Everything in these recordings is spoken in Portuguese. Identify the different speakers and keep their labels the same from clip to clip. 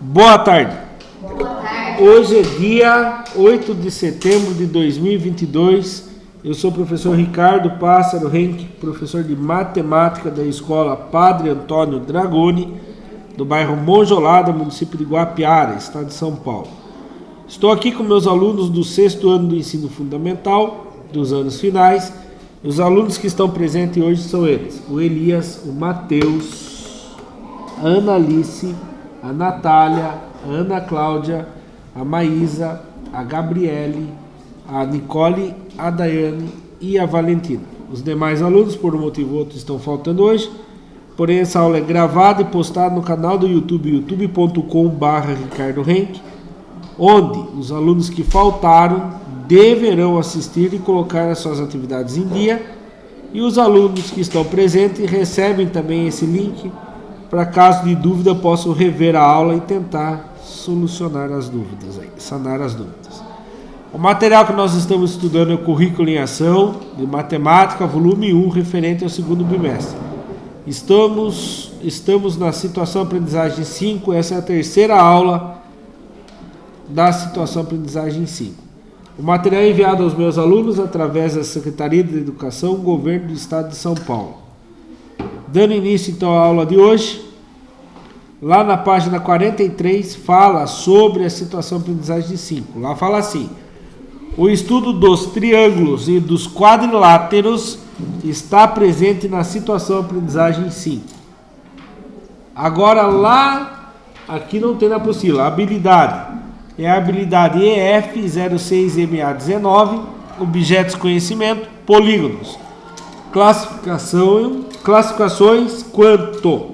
Speaker 1: Boa tarde.
Speaker 2: Boa tarde.
Speaker 1: Hoje é dia 8 de setembro de 2022. Eu sou o professor Ricardo Pássaro Henke, professor de matemática da escola Padre Antônio Dragoni, do bairro Monjolada, município de Guapiara, estado de São Paulo. Estou aqui com meus alunos do 6º ano do ensino fundamental, dos anos finais. Os alunos que estão presentes hoje são eles: o Elias, o Matheus, a Ana Alice, a Natália, a Ana Cláudia, a Maísa, a Gabriele, a Nicole, a Daiane e a Valentina. Os demais alunos, por um motivo ou outro, estão faltando hoje, porém essa aula é gravada e postada no canal do YouTube, youtube.com/Ricardo Henke, onde os alunos que faltaram deverão assistir e colocar as suas atividades em dia, e os alunos que estão presentes recebem também esse link para, caso de dúvida, possam rever a aula e tentar solucionar as dúvidas, sanar as dúvidas. O material que nós estamos estudando é o Currículo em Ação de Matemática, volume 1, referente ao 2º bimestre. Estamos na situação aprendizagem 5, essa é a terceira aula da situação aprendizagem 5. O material é enviado aos meus alunos através da Secretaria de Educação, Governo do Estado de São Paulo. Dando início então à aula de hoje, lá na página 43 fala sobre a situação aprendizagem 5. Lá fala assim: o estudo dos triângulos e dos quadriláteros está presente na situação aprendizagem 5. Agora lá, aqui não tem na apostila, a habilidade. É a habilidade EF06MA19, objetos de conhecimento, polígonos. Classificações quanto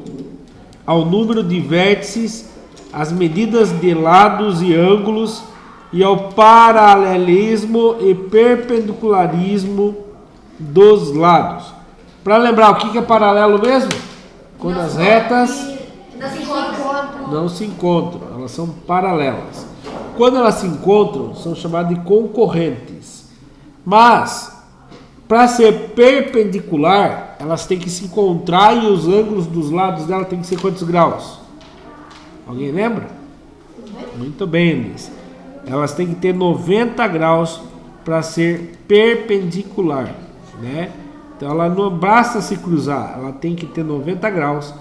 Speaker 1: ao número de vértices, as medidas de lados e ângulos e ao paralelismo e perpendicularismo dos lados. Para lembrar, o que é paralelo mesmo? Quando as retas não se encontram, elas são paralelas. Quando elas se encontram, são chamadas de concorrentes. Mas, para ser perpendicular, elas têm que se encontrar e os ângulos dos lados dela têm que ser quantos graus? Alguém lembra? Muito bem, Elis. Elas têm que ter 90 graus para ser perpendicular, né? Então ela não basta se cruzar, ela tem que ter 90 graus.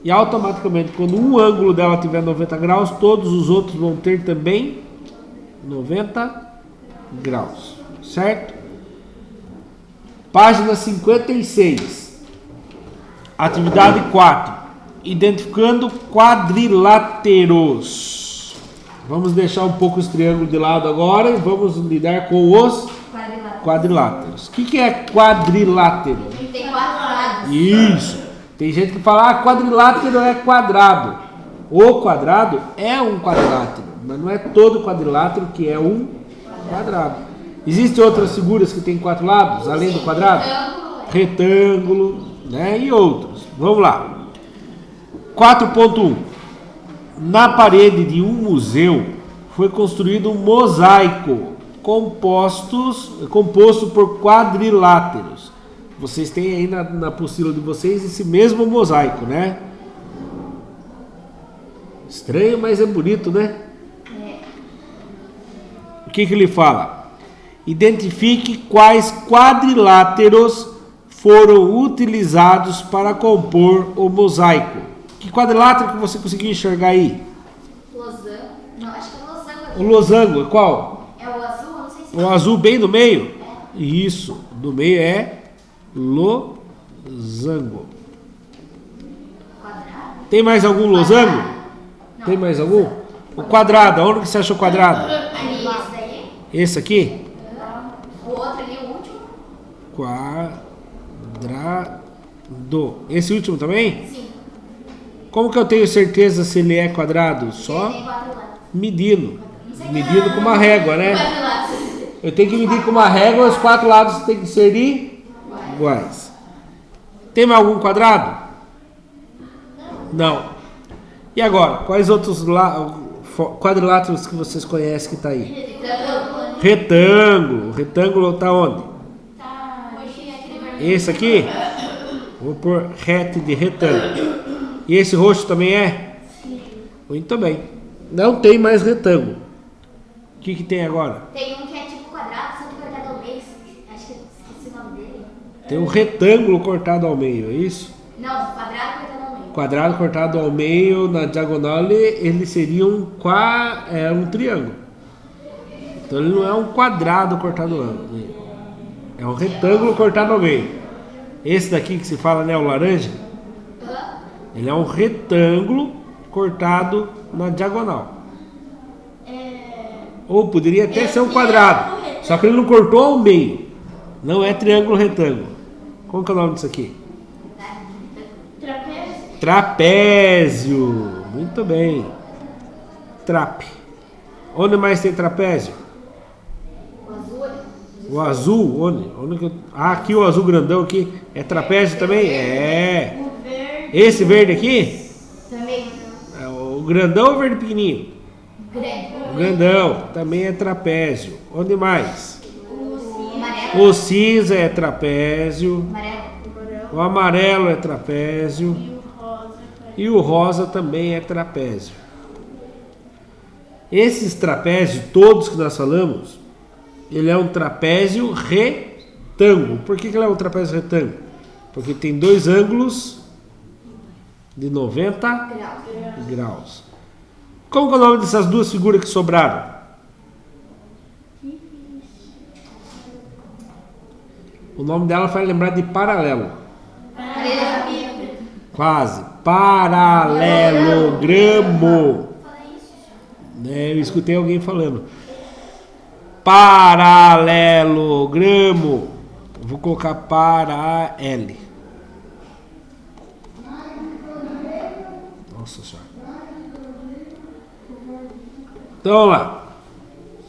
Speaker 1: E automaticamente, quando um ângulo dela tiver 90 graus, todos os outros vão ter também 90 graus, certo? Página 56. Atividade 4. Identificando quadriláteros. Vamos deixar um pouco os triângulos de lado agora e vamos lidar com os quadriláteros. O que é quadrilátero?
Speaker 2: Tem 4 lados.
Speaker 1: Isso. Tem gente que fala, quadrilátero é quadrado. O quadrado é um quadrilátero, mas não é todo quadrilátero que é um quadrado. Existem outras figuras que têm 4 lados, além do quadrado? Retângulo, né? E outros. Vamos lá. 4.1. Na parede de um museu foi construído um mosaico composto por quadriláteros. Vocês têm aí na apostila de vocês esse mesmo mosaico, né? Estranho, mas é bonito, né? O que ele fala? Identifique quais quadriláteros foram utilizados para compor o mosaico. Que quadrilátero que você conseguiu enxergar aí?
Speaker 2: Losango. Não, acho que é losango.
Speaker 1: O losango, é qual?
Speaker 2: É o azul, não sei se
Speaker 1: O azul bem no meio? Isso, no meio é losango.
Speaker 2: Quadrado.
Speaker 1: Tem mais algum losango?
Speaker 2: Não.
Speaker 1: Tem mais algum? O quadrado, aonde que você achou quadrado?
Speaker 2: Ali, esse daí.
Speaker 1: Esse aqui?
Speaker 2: O outro ali, o último.
Speaker 1: Quadrado. Esse último também?
Speaker 2: Sim.
Speaker 1: Como que eu tenho certeza se ele é quadrado? Só
Speaker 2: Tem 4 lados.
Speaker 1: medindo. Medindo com uma régua, né?
Speaker 2: 4 lados.
Speaker 1: Eu tenho que medir com uma régua, os 4 lados têm que ser iguais. Tem mais algum quadrado? Não. E agora, quais outros quadriláteros que vocês conhecem que está aí? Retângulo. Retângulo está onde?
Speaker 2: Tá. Aqui de vermelho.
Speaker 1: Esse aqui? Vou pôr reto de retângulo. E esse roxo também é?
Speaker 2: Sim.
Speaker 1: Muito bem. Não tem mais retângulo. O que tem agora?
Speaker 2: Tem um que é tipo quadrado, só que cortado ao meio. Acho que eu esqueci o nome dele.
Speaker 1: Tem um retângulo cortado ao meio, é isso?
Speaker 2: Não, quadrado cortado ao meio.
Speaker 1: Quadrado cortado ao meio, na diagonal, ele seria um triângulo. Então ele não é um quadrado cortado ao meio. É um retângulo cortado ao meio. Esse daqui que se fala, né, o laranja, ele é um retângulo cortado na diagonal. Ou poderia até ser um quadrado, só que ele não cortou ao meio. Não é triângulo retângulo. Qual que é o nome disso aqui? Trapézio. Muito bem. Trape. Onde mais tem trapézio? O azul, onde? Aqui o azul grandão aqui. É trapézio também? É. Esse verde aqui?
Speaker 2: Também.
Speaker 1: É o grandão ou o verde pequenininho?
Speaker 2: Grande.
Speaker 1: O grandão também é trapézio. Onde mais?
Speaker 2: Amarelo.
Speaker 1: O cinza é trapézio.
Speaker 2: Amarelo.
Speaker 1: O amarelo é trapézio. E o rosa também é trapézio. Esses trapézios, todos que nós falamos, ele é um trapézio retângulo. Por que ele é um trapézio retângulo? Porque tem dois ângulos de 90 graus. Como que é o nome dessas duas figuras que sobraram? O nome dela faz lembrar de paralelo. Quase. Paralelogramo. Eu escutei alguém falando. Paralelogramo. Vou colocar para L. Nossa senhora. Então vamos lá.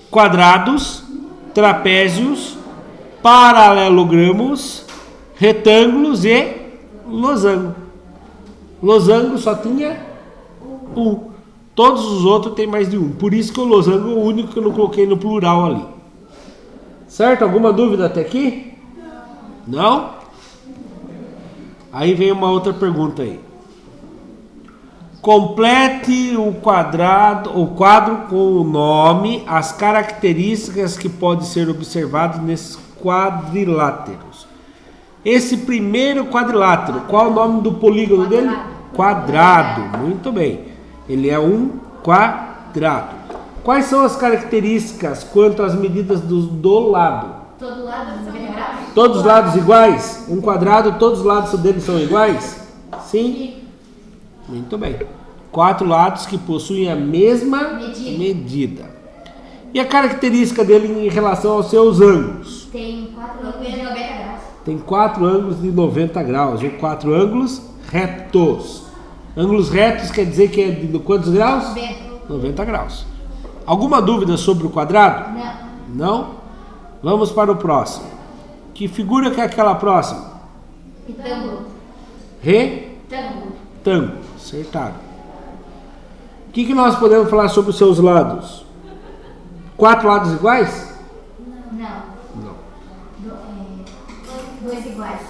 Speaker 1: Quadrados, trapézios, paralelogramos, retângulos e losango. Losango só tinha um. Todos os outros tem mais de um. Por isso que o losango é o único que eu não coloquei no plural ali. Certo? Alguma dúvida até aqui? Não? Aí vem uma outra pergunta aí. Complete o quadro com o nome, as características que podem ser observadas nesses quadriláteros. Esse primeiro quadrilátero, qual é o nome do polígono dele? Quadrado. Muito bem. Ele é um quadrado. Quais são as características quanto às medidas do lado?
Speaker 2: Todo lado 90 graus.
Speaker 1: Todos os lados iguais? Um quadrado, todos os lados deles são iguais? Sim? Muito bem. 4 lados que possuem a mesma medida. E a característica dele em relação aos seus ângulos?
Speaker 2: Tem 4 ângulos de 90 graus.
Speaker 1: Tem 4 ângulos de 90 graus, ou 4 ângulos retos. Ângulos retos quer dizer que é de quantos graus? 90 graus. Alguma dúvida sobre o quadrado? Não? Vamos para o próximo. Que figura que é aquela próxima?
Speaker 2: Retângulo.
Speaker 1: Retângulo. Acertado. O que nós podemos falar sobre os seus lados? 4 lados iguais?
Speaker 2: Não.
Speaker 1: Não.
Speaker 2: 2 iguais.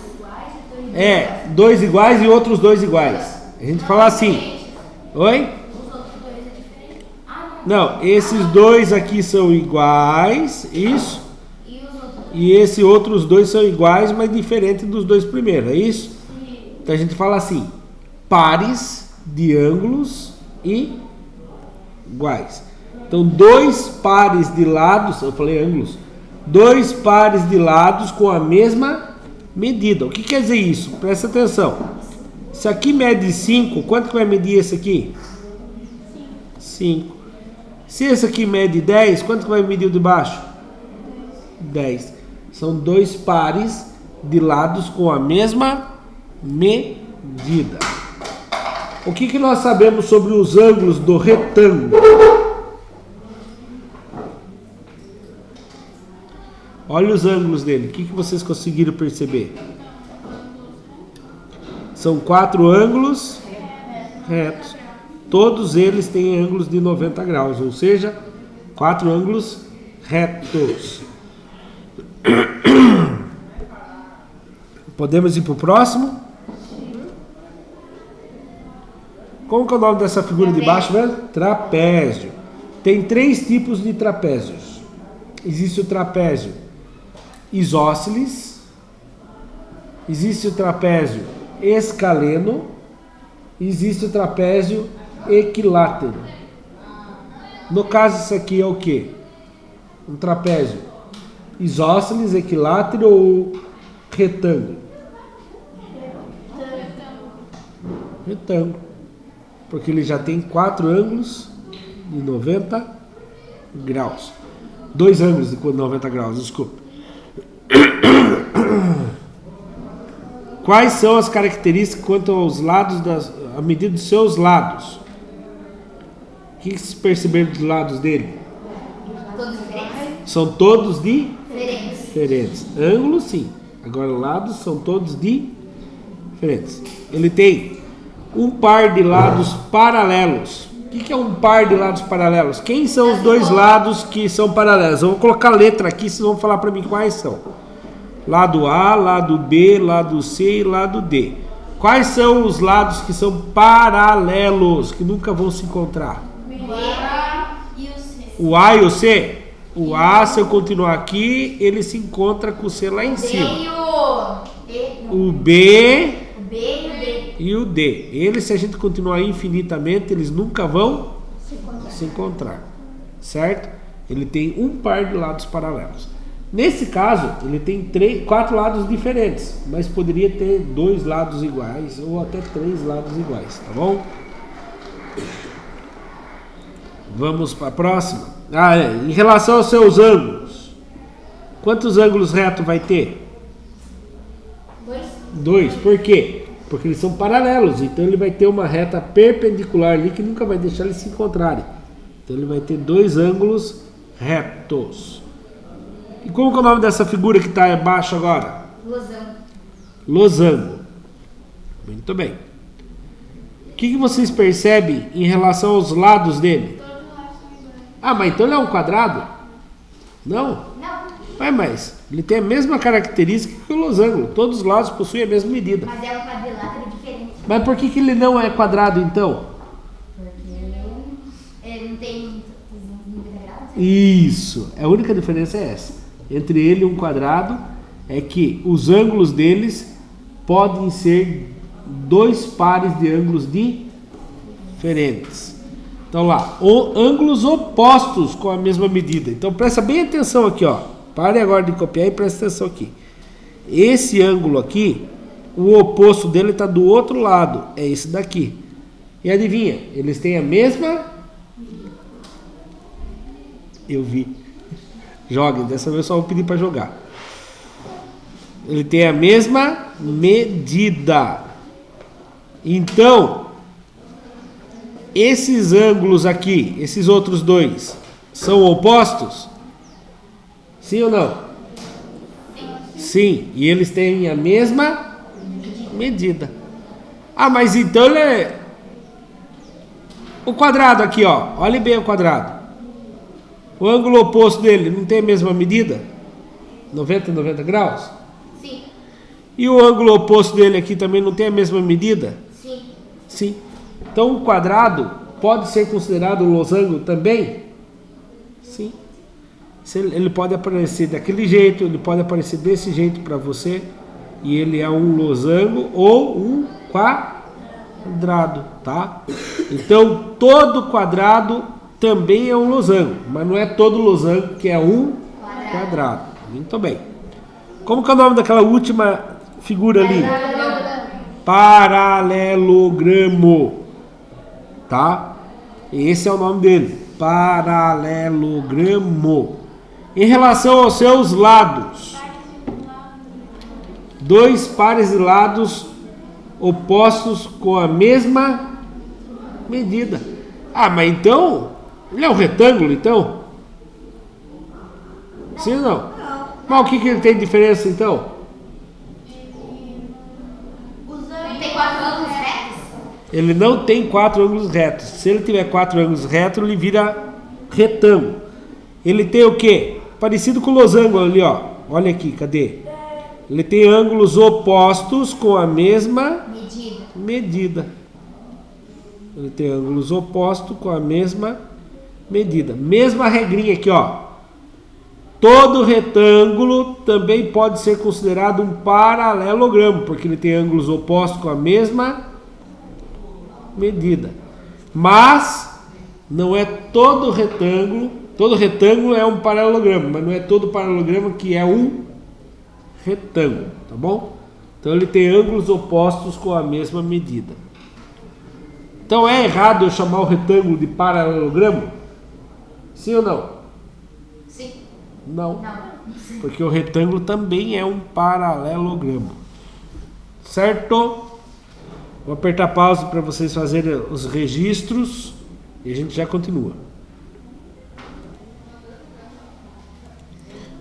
Speaker 1: É, 2 iguais e outros 2 iguais. A gente fala assim. Oi?
Speaker 2: Os outros 2 é diferente?
Speaker 1: Não, esses 2 aqui são iguais, isso.
Speaker 2: E os outros?
Speaker 1: E esses outros 2 são iguais, mas diferentes dos 2 primeiros, é isso? Então a gente fala assim, pares de ângulos iguais. Então 2 pares de lados, eu falei ângulos, 2 pares de lados com a mesma medida. O que quer dizer isso? Presta atenção. Se aqui mede 5, quanto que vai medir esse aqui? 5. Se esse aqui mede 10, quanto que vai medir o de baixo? 10. São 2 pares de lados com a mesma medida. O que nós sabemos sobre os ângulos do retângulo? Olha os ângulos dele. O que vocês conseguiram perceber? São 4 ângulos retos. Todos eles têm ângulos de 90 graus, ou seja, 4 ângulos retos. Podemos ir para o próximo? Como que é o nome dessa figura de baixo mesmo? Trapézio. Tem 3 tipos de trapézios. Existe o trapézio isósceles, existe o trapézio escaleno, existe o trapézio equilátero. No caso, isso aqui é o quê? Um trapézio isósceles, equilátero ou retângulo? Retângulo. Porque ele já tem 4 ângulos de 90 graus. 2 ângulos de 90 graus, desculpa. Quais são as características quanto aos lados, a medida dos seus lados? O que vocês perceberam dos lados dele?
Speaker 2: Todos diferentes?
Speaker 1: São todos
Speaker 2: Diferentes.
Speaker 1: diferentes. Ângulos, sim. Agora, lados são todos diferentes. Ele tem um par de lados paralelos. O que é um par de lados paralelos? Quem são os 2 lados que são paralelos? Eu vou colocar letra aqui, vocês vão falar para mim quais são. Lado A, lado B, lado C e lado D. Quais são os lados que são paralelos, que nunca vão se encontrar? O A e o C? O A, se eu continuar aqui, ele se encontra com o C lá em cima. O B e o D. Eles, se a gente continuar infinitamente, eles nunca vão se encontrar. Certo? Ele tem um par de lados paralelos. Nesse caso, ele tem 4 lados diferentes, mas poderia ter 2 lados iguais ou até 3 lados iguais, tá bom? Vamos para a próxima. Em relação aos seus ângulos, quantos ângulos retos vai ter? 2. Por quê? Porque eles são paralelos, então ele vai ter uma reta perpendicular ali que nunca vai deixar eles se encontrarem. Então ele vai ter 2 ângulos retos. E como que é o nome dessa figura que está abaixo agora? Losango. Muito bem. O que vocês percebem em relação aos lados dele? Mas então ele é um quadrado? Não. Mas ele tem a mesma característica que o losango. Todos os lados possuem a mesma medida.
Speaker 2: Mas é um quadrilátero diferente.
Speaker 1: Mas por que ele não é quadrado então?
Speaker 2: Porque ele não tem 90 graus.
Speaker 1: Isso. A única diferença é essa. Entre ele e um quadrado é que os ângulos deles podem ser 2 pares de ângulos diferentes. Então lá, ângulos opostos com a mesma medida. Então presta bem atenção aqui, ó. Pare agora de copiar e presta atenção aqui. Esse ângulo aqui, o oposto dele está do outro lado. É esse daqui. E adivinha? Eles têm a mesma... Eu vi. Joguem, dessa vez eu só vou pedir para jogar. Ele tem a mesma medida. Então, esses ângulos aqui, esses outros 2, são opostos? Sim ou não? Sim, e eles têm a mesma medida. Mas então ele é... O quadrado aqui, ó. Olhe bem o quadrado. O ângulo oposto dele não tem a mesma medida? 90 graus?
Speaker 2: Sim.
Speaker 1: E o ângulo oposto dele aqui também não tem a mesma medida?
Speaker 2: Sim.
Speaker 1: Sim. Então o quadrado pode ser considerado um losango também? Sim. Ele pode aparecer daquele jeito, ele pode aparecer desse jeito para você, e ele é um losango ou um quadrado, tá? Então todo quadrado também é um losango, mas não é todo losango que é um quadrado. Muito bem. Como que é o nome daquela última figura ali? Paralelogramo. Tá? Esse é o nome dele. Paralelogramo. Em relação aos seus lados, 2 pares de lados opostos com a mesma medida. Mas então, ele é um retângulo, então? Sim ou não? Mas o que ele tem de diferença, então?
Speaker 2: Tem 4 ângulos retos?
Speaker 1: Ele não tem 4 ângulos retos. Se ele tiver 4 ângulos retos, ele vira retângulo. Ele tem o quê? Parecido com o losango ali, ó. Olha aqui, cadê? Ele tem ângulos opostos com a mesma medida. Ele tem ângulos opostos com a mesma medida. Mesma regrinha aqui, ó. Todo retângulo também pode ser considerado um paralelogramo, porque ele tem ângulos opostos com a mesma medida. Mas não é todo retângulo é um paralelogramo, mas não é todo paralelogramo que é um retângulo, tá bom? Então ele tem ângulos opostos com a mesma medida. Então é errado eu chamar o retângulo de paralelogramo? Sim ou não?
Speaker 2: Sim.
Speaker 1: Não.
Speaker 2: Não.
Speaker 1: Porque o retângulo também é um paralelogramo. Certo? Vou apertar pause para vocês fazerem os registros e a gente já continua.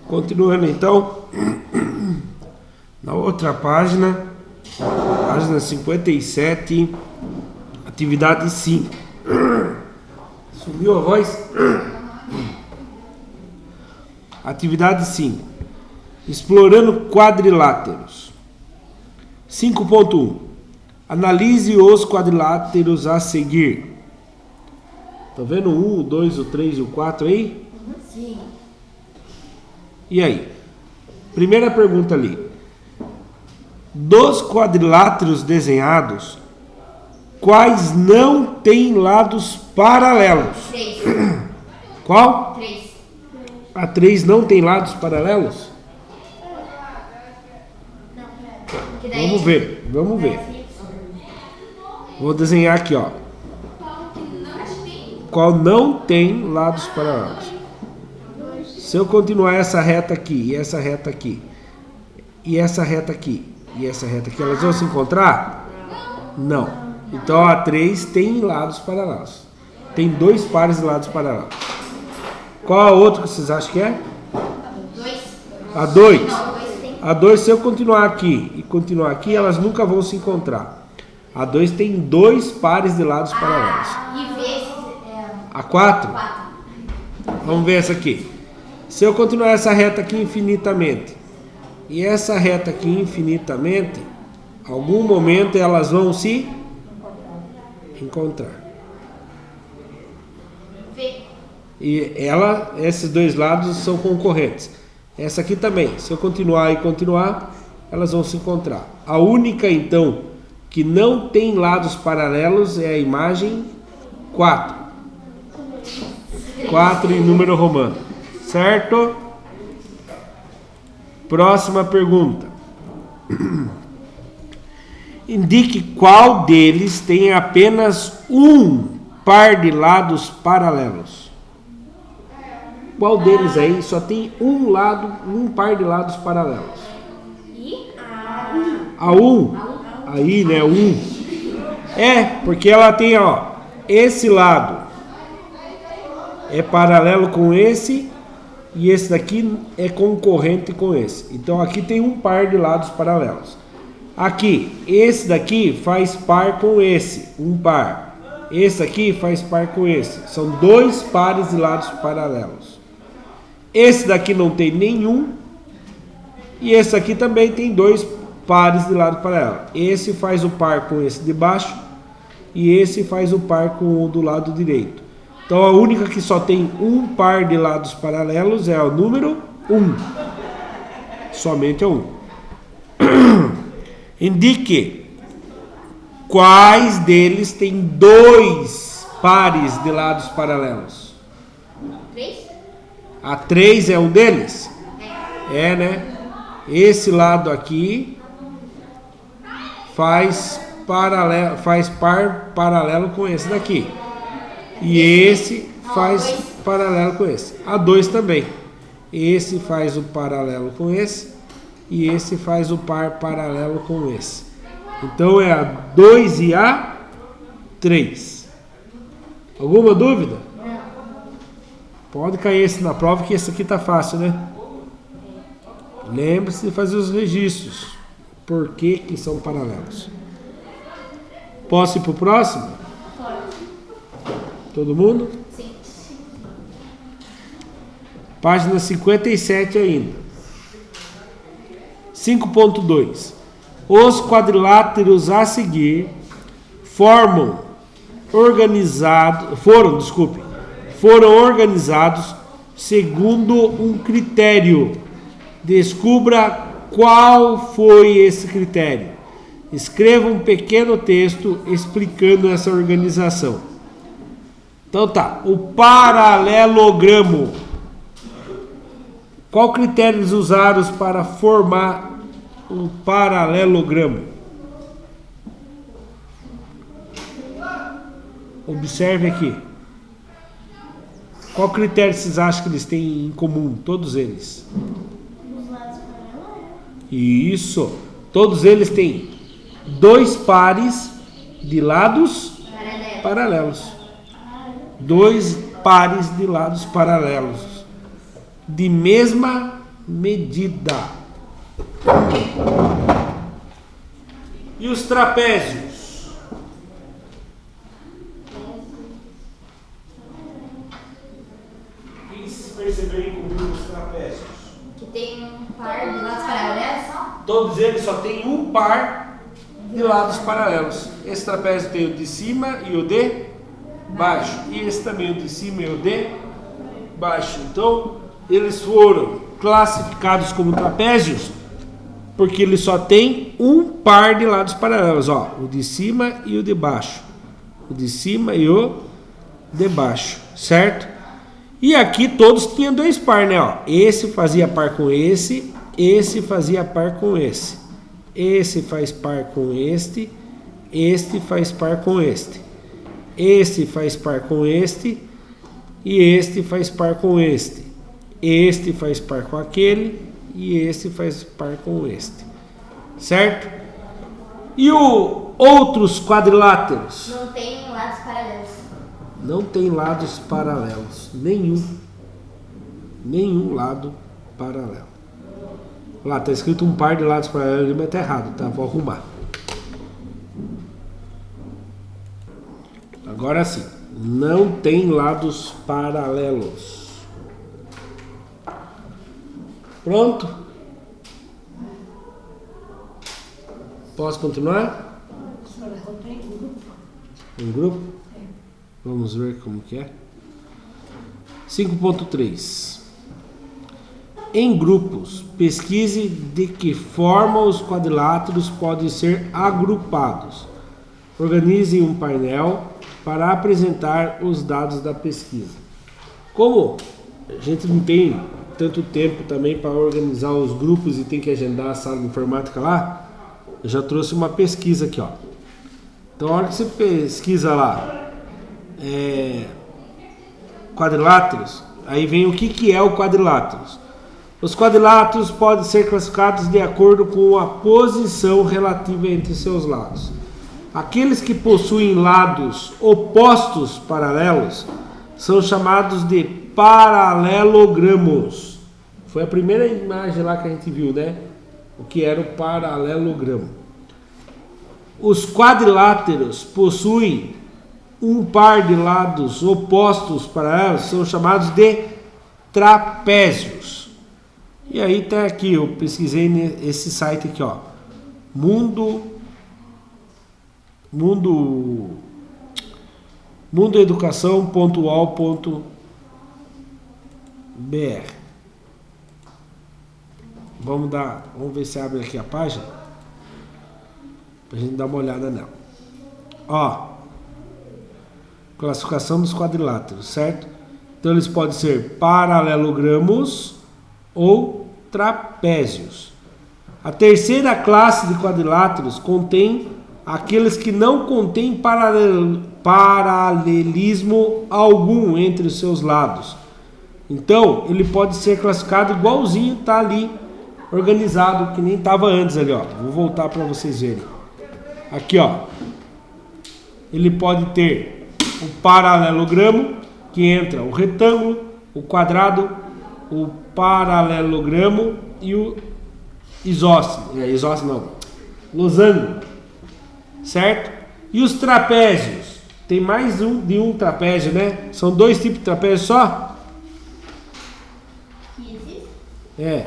Speaker 1: Continuando então, na outra página, página 57, atividade 5. Sumiu a voz? Atividade 5. Explorando quadriláteros. 5.1. Analise os quadriláteros a seguir. Tá vendo o 1, o 2, o 3 e o 4 aí?
Speaker 2: Sim.
Speaker 1: E aí? Primeira pergunta ali. Dos quadriláteros desenhados, quais não têm lados paralelos?
Speaker 2: 3.
Speaker 1: Qual?
Speaker 2: 3.
Speaker 1: A 3 não tem lados paralelos? Vamos ver, vamos ver. Vou desenhar aqui, ó. Qual não tem lados paralelos? Se eu continuar essa reta aqui, e essa reta aqui, e essa reta aqui, e essa reta aqui, elas vão se encontrar? Não. Então a 3 tem lados paralelos. Tem 2 pares de lados paralelos. Qual a outra que vocês acham que é?
Speaker 2: 2.
Speaker 1: A 2.
Speaker 2: Não, 2 tem.
Speaker 1: A 2, se eu continuar aqui e continuar aqui, elas nunca vão se encontrar. A 2 tem 2 pares de lados paralelos.
Speaker 2: E vezes
Speaker 1: A 4?
Speaker 2: 4.
Speaker 1: Vamos ver essa aqui. Se eu continuar essa reta aqui infinitamente e essa reta aqui infinitamente, em algum momento elas vão se encontrar.
Speaker 2: V.
Speaker 1: E esses dois lados são concorrentes. Essa aqui também. Se eu continuar e continuar, elas vão se encontrar. A única, então, que não tem lados paralelos é a imagem 4. 4 em número romano. Certo? Próxima pergunta. Indique qual deles tem apenas um par de lados paralelos. Qual deles aí só tem um par de lados paralelos?
Speaker 2: E
Speaker 1: A 1. Aí, né? 1. É, porque ela tem, ó, esse lado é paralelo com esse e esse daqui é concorrente com esse. Então aqui tem um par de lados paralelos. Aqui, esse daqui faz par com esse, um par. Esse aqui faz par com esse. São 2 pares de lados paralelos. Esse daqui não tem nenhum. E esse aqui também tem 2 pares de lado paralelo. Esse faz o par com esse de baixo. E esse faz o par com o do lado direito. Então a única que só tem um par de lados paralelos é o número 1. Somente a 1. Indique quais deles tem 2 pares de lados paralelos.
Speaker 2: 3?
Speaker 1: A 3 é um deles? É, né? Esse lado aqui faz par paralelo com esse daqui. E esse faz paralelo com esse. A 2 também. Esse faz o paralelo com esse. E esse faz o par paralelo com esse. Então é a 2 e a 3. Alguma dúvida?
Speaker 2: Não.
Speaker 1: Pode cair esse na prova, que esse aqui tá fácil, né? Lembre-se de fazer os registros. Por que que são paralelos? Posso ir pro próximo?
Speaker 2: Pode.
Speaker 1: Todo mundo?
Speaker 2: Sim.
Speaker 1: Página 57 ainda. 5.2. Os quadriláteros a seguir formam foram organizados segundo um critério. Descubra qual foi esse critério. Escreva um pequeno texto explicando essa organização. Então tá, o paralelogramo. Qual critério eles usaram para formar um paralelogramo? Observe aqui. Qual critério vocês acham que eles têm em comum? Todos eles.
Speaker 2: Os lados paralelos.
Speaker 1: Isso. Todos eles têm 2 pares de lados paralelos. 2 pares de lados paralelos. De mesma medida. E os trapézios? Perceberem comigo os trapézios.
Speaker 2: Que tem um par de lados paralelos só?
Speaker 1: Todos eles só têm um par de lados paralelos. Esse trapézio tem o de cima e o de baixo. E esse também o de cima e o de baixo. Então, eles foram classificados como trapézios porque eles só têm um par de lados paralelos. Ó, o de cima e o de baixo. O de cima e o de baixo. Certo? E aqui todos tinham 2 par, né? Ó, esse fazia par com esse fazia par com esse faz par com este faz par com este faz par com este e este faz par com este faz par com aquele e este faz par com este, certo? E o outros quadriláteros?
Speaker 2: Não tem lados paralelos.
Speaker 1: Não tem lados paralelos. Nenhum lado paralelo. Lá, tá escrito um par de lados paralelos, mas tá errado, tá? Vou arrumar. Agora sim. Não tem lados paralelos. Pronto? Posso continuar? Em grupo? Vamos ver como que é. 5.3. Em grupos, pesquise de que forma os quadriláteros podem ser agrupados. Organize um painel para apresentar os dados da pesquisa. Como a gente não tem tanto tempo também para organizar os grupos e tem que agendar a sala de informática lá, eu já trouxe uma pesquisa aqui, ó. Então, a hora que você pesquisa lá quadriláteros, aí vem o que é o quadriláteros. Os quadriláteros podem ser classificados de acordo com a posição relativa entre seus lados. Aqueles que possuem lados opostos paralelos são chamados de paralelogramos. Foi a primeira imagem lá que a gente viu, né? O que era o paralelogramo. Os quadriláteros possuem um par de lados opostos paralelos, são chamados de trapézios. E aí tá aqui, eu pesquisei nesse site aqui, ó. mundoeducação.ual.br. Vamos ver se abre aqui a página pra gente dar uma olhada nela. Ó, classificação dos quadriláteros, certo? Então eles podem ser paralelogramos ou trapézios. A terceira classe de quadriláteros contém aqueles que não contêm paralelismo algum entre os seus lados. Então, ele pode ser classificado igualzinho, tá ali, organizado, que nem estava antes ali, ó. Vou voltar para vocês verem. Aqui, ó. Ele pode ter o paralelogramo, que entra o retângulo, o quadrado, o paralelogramo e o losango, certo? E os trapézios? Tem mais de um trapézio, né? São 2 tipos de trapézio só?
Speaker 2: Não.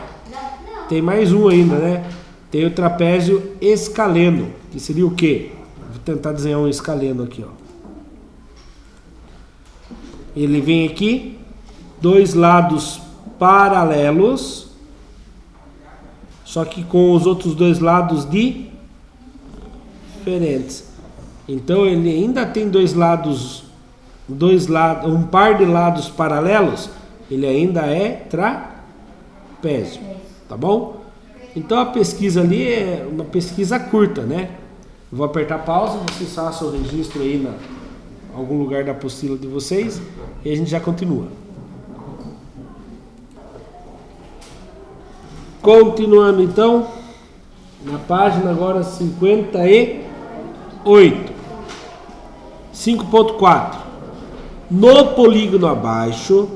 Speaker 1: Tem mais um ainda, né? Tem o trapézio escaleno, que seria o quê? Vou tentar desenhar um escaleno aqui, ó. Ele vem aqui, dois lados paralelos, só que com os outros dois lados diferentes. Então ele ainda tem um par de lados paralelos, ele ainda é trapézio, tá bom? Então a pesquisa ali é uma pesquisa curta, né? Vou apertar pausa, vocês façam o registro aí em algum lugar da apostila de vocês e a gente já continua. Continuando então, na página agora 58. 5.4. No polígono abaixo,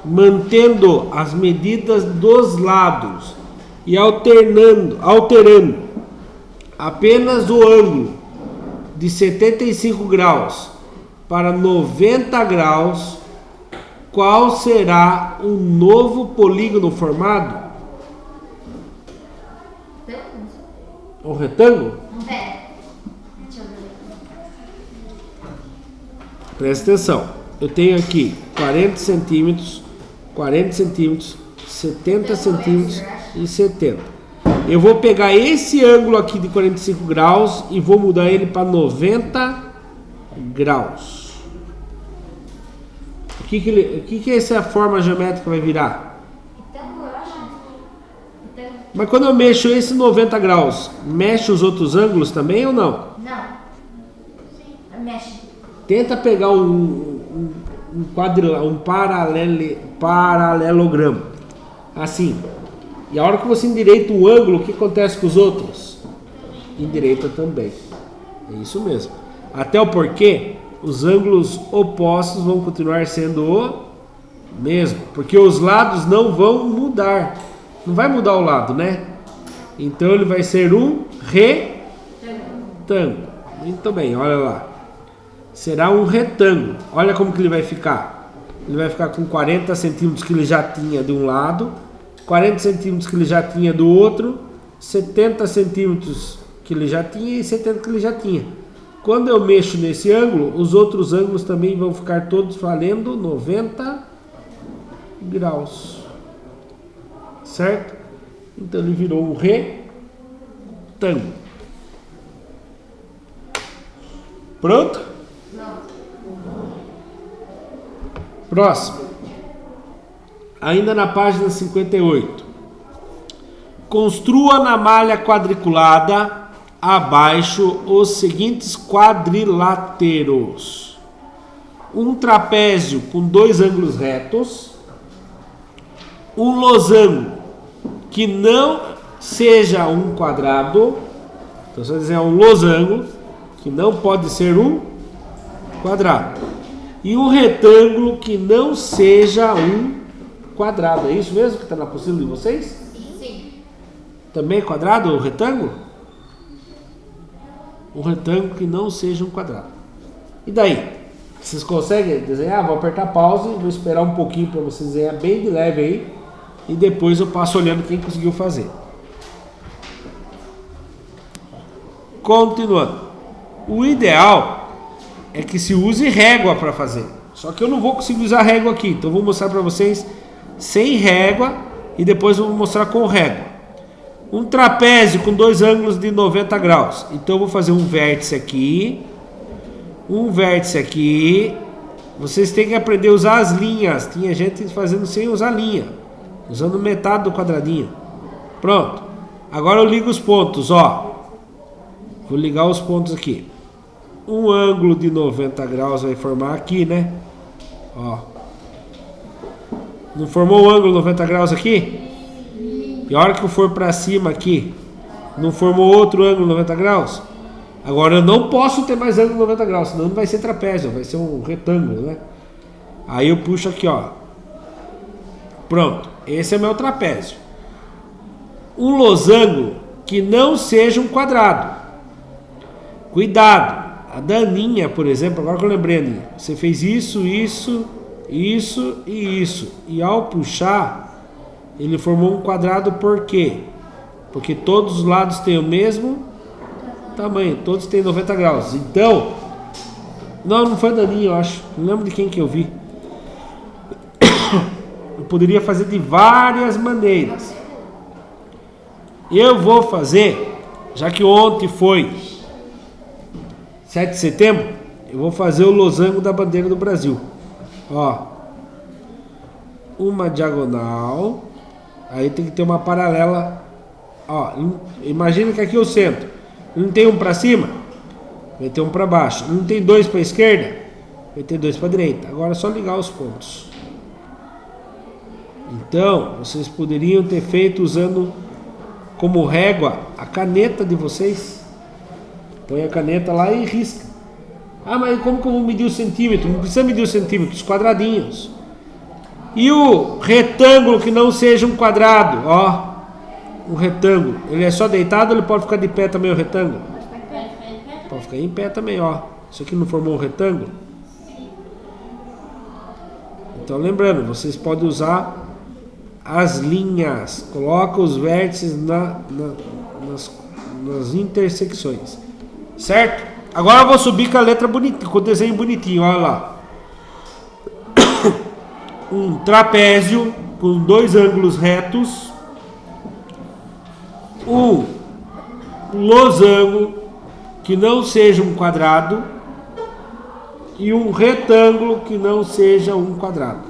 Speaker 1: mantendo as medidas dos lados e alterando apenas o ângulo de 75 graus para 90 graus, qual será o novo polígono formado? Um retângulo?
Speaker 2: Pera. Deixa eu ver.
Speaker 1: Presta atenção. Eu tenho aqui 40 centímetros, 70 centímetros e 70. Eu vou pegar esse ângulo aqui de 45 graus e vou mudar ele para 90 graus. O que essa forma geométrica vai virar?
Speaker 2: Então, eu acho. Então,
Speaker 1: Mas quando eu mexo esse 90 graus, mexe os outros ângulos também ou não?
Speaker 2: não. Mexe.
Speaker 1: Tenta pegar um paralelogramo. Assim. E a hora que você endireita um ângulo, o que acontece com os outros? Endireita também. É isso mesmo. Até o porquê, os ângulos opostos vão continuar sendo o mesmo. Porque os lados não vão mudar. Não vai mudar o lado, né? Então ele vai ser um retângulo. Muito bem, olha lá. Será um retângulo. Olha como que ele vai ficar. Ele vai ficar com 40 centímetros que ele já tinha de um lado, 40 centímetros que ele já tinha do outro, 70 centímetros que ele já tinha e 70 que ele já tinha. Quando eu mexo nesse ângulo, os outros ângulos também vão ficar todos valendo 90 graus. Certo? Então ele virou um retângulo. Pronto? Próximo. Ainda na página 58. Construa na malha quadriculada abaixo os seguintes quadriláteros: um trapézio com dois ângulos retos, um losango que não seja um quadrado. Então você vai dizer um losango que não pode ser um quadrado, e um retângulo que não seja um quadrado. É isso mesmo que está na apostila de vocês?
Speaker 2: Sim.
Speaker 1: Também é quadrado ou retângulo? Um retângulo que não seja um quadrado. E daí? Vocês conseguem desenhar? Vou apertar pause e vou esperar um pouquinho para vocês desenhar bem de leve aí. E depois eu passo olhando quem conseguiu fazer. Continuando. O ideal é que se use régua para fazer. Só que eu não vou conseguir usar régua aqui. Então eu vou mostrar para vocês sem régua e depois eu vou mostrar com régua. Um trapézio com dois ângulos de 90 graus. Então eu vou fazer um vértice aqui. Um vértice aqui. Vocês têm que aprender a usar as linhas. Tinha gente fazendo sem usar linha. Usando metade do quadradinho. Pronto. Agora eu ligo os pontos, ó. Vou ligar os pontos aqui. Um ângulo de 90 graus vai formar aqui, né? Ó. Não formou o ângulo 90 graus aqui? E a hora que eu for para cima aqui, não formou outro ângulo 90 graus? Agora eu não posso ter mais ângulo 90 graus, senão não vai ser trapézio, vai ser um retângulo, né? Aí eu puxo aqui, ó. Pronto. Esse é meu trapézio. Um losango que não seja um quadrado. Cuidado. A Daninha, por exemplo, agora que eu lembrei, Aninha, você fez isso, isso, isso e isso. E ao puxar, ele formou um quadrado por quê? Porque todos os lados têm o mesmo tamanho, todos têm 90 graus. Então, não foi a Daninha, eu acho. Não lembro de quem que eu vi. Eu poderia fazer de várias maneiras. Eu vou fazer, já que ontem foi 7 de setembro, eu vou fazer o losango da bandeira do Brasil. Ó, uma diagonal, aí tem que ter uma paralela. Ó, imagina que aqui é o centro. Não tem um para cima, vai ter um para baixo. Não tem dois para a esquerda, vai ter dois para a direita. Agora é só ligar os pontos. Então, vocês poderiam ter feito usando como régua a caneta de vocês. Põe a caneta lá e risca. Ah, mas como que eu vou medir o centímetro? Não precisa medir o centímetro, os quadradinhos. E o retângulo que não seja um quadrado, ó. Um retângulo, ele é só deitado ou ele pode ficar de pé também o retângulo? Pode ficar em pé também, ó. Isso aqui não formou um retângulo? Então lembrando, vocês podem usar as linhas. Coloca os vértices nas intersecções. Certo? Agora eu vou subir com a letra bonitinha, com o desenho bonitinho, olha lá. Um trapézio com dois ângulos retos. Um losango que não seja um quadrado e um retângulo que não seja um quadrado.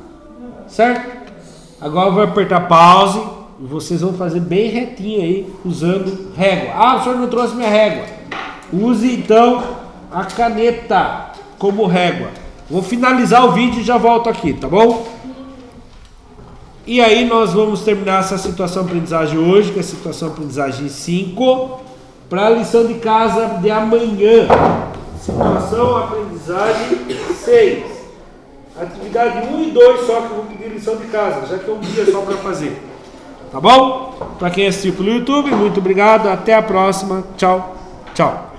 Speaker 1: Certo? Agora eu vou apertar pause e vocês vão fazer bem retinho aí, usando régua. Ah, o senhor não trouxe minha régua. Use então a caneta como régua. Vou finalizar o vídeo e já volto aqui, tá bom? E aí nós vamos terminar essa situação aprendizagem hoje, que é a situação aprendizagem 5, para a lição de casa de amanhã. Situação aprendizagem 6. Atividade 1 e 2 só que eu vou pedir lição de casa, já que é um dia só para fazer. Tá bom? Para quem assistiu pelo YouTube, muito obrigado. Até a próxima. Tchau. Tchau.